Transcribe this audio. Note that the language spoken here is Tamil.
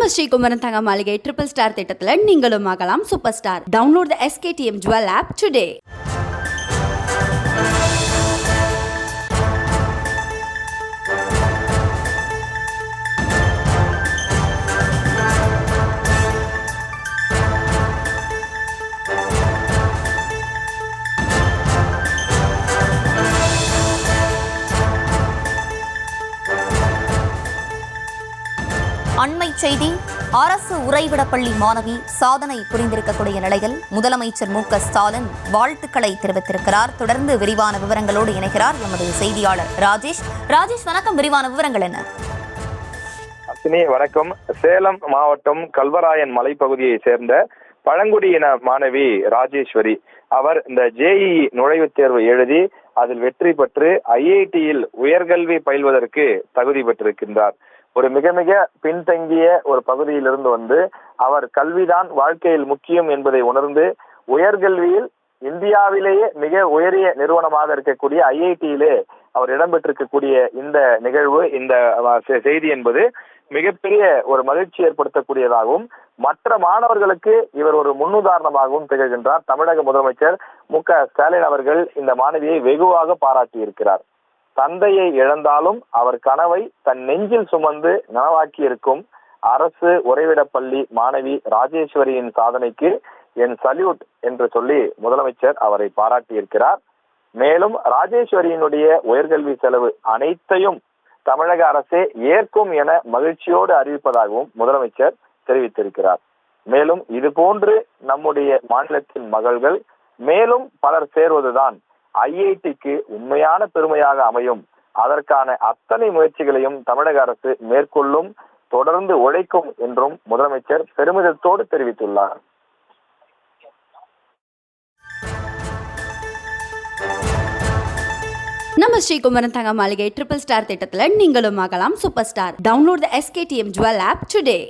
நம்ம ஸ்ரீகுமரன் தங்க மாளிகை ட்ரிபிள் ஸ்டார் திட்டத்தில் நீங்களும் ஆகலாம் சூப்பர் ஸ்டார். டவுன்லோட் த SKTM Jewel app today. அண்மை செய்தி. அரசு உறைவிடப்பள்ளி மாணவி சாதனை புரிந்திருக்கக்கூடிய நிலையில் முதலமைச்சர் மு.க.ஸ்டாலின் வாழ்த்துக்களை தெரிவித்திருக்கிறார். தொடர்ந்து விரிவான விவரங்களோடு இணைகிறார் எமது செய்தியாளர் ராஜேஷ். வணக்கம். விரிவான விவரங்கள் என்ன? அஸ்வினி வணக்கம். சேலம் மாவட்டம் கல்வராயன் மலைப்பகுதியை சேர்ந்த பழங்குடியின மாணவி ராஜேஸ்வரி அவர் இந்த JEE நுழைவுத் தேர்வு எழுதி அதில் வெற்றி பெற்று IITயில் உயர்கல்வி பயில்வதற்கு தகுதி பெற்றிருக்கின்றார். ஒரு மிக மிக பின்தங்கிய ஒரு பகுதியிலிருந்து வந்து அவர் கல்விதான் வாழ்க்கையில் முக்கியம் என்பதை உணர்ந்து உயர்கல்வியில் இந்தியாவிலேயே மிக உயரிய நிறுவனமாக இருக்கக்கூடிய IITயிலே அவர் இடம்பெற்றிருக்கக்கூடிய இந்த நிகழ்வு, இந்த செய்தி என்பது மிகப்பெரிய ஒரு மகிழ்ச்சி ஏற்படுத்தக்கூடியதாகவும் மற்ற மாணவர்களுக்கு இவர் ஒரு முன்னுதாரணமாகவும் திகழ்கின்றார். தமிழக முதலமைச்சர் மு.க.ஸ்டாலின் அவர்கள் இந்த மாணவியை வெகுவாக பாராட்டி இருக்கிறார். தந்தையை இழந்தாலும் அவர் கனவை தன் நெஞ்சில் சுமந்து நனவாக்கி இருக்கும் அரசு உறைவிடப்பள்ளி மாணவி ராஜேஸ்வரியின் சாதனைக்கு என் சல்யூட் என்று சொல்லி முதலமைச்சர் அவரை பாராட்டியிருக்கிறார். மேலும் ராஜேஸ்வரியினுடைய உயர்கல்வி செலவு அனைத்தையும் தமிழக அரசே ஏற்கும் என மகிழ்ச்சியோடு அறிவிப்பதாகவும் முதலமைச்சர் தெரிவித்திருக்கிறார். மேலும் இது போன்று நம்முடைய மாநிலத்தின் மகள்கள் மேலும் பலர் சேர்வதுதான் IITக்கு உண்மையான பெருமையாக அமையும். அதற்கான அத்தனை முயற்சிகளையும் தமிழக அரசு மேற்கொள்ளும், தொடர்ந்து உழைக்கும் என்றும் முதலமைச்சர் பெருமிதத்தோடு தெரிவித்துள்ளார். நம்ம ஸ்ரீகுமரன் தங்க மாளிகை ட்ரிபிள் ஸ்டார் திட்டத்தில் நீங்களும் ஆகலாம் சூப்பர் ஸ்டார். டவுன்லோட் த SKTM Jewel app today.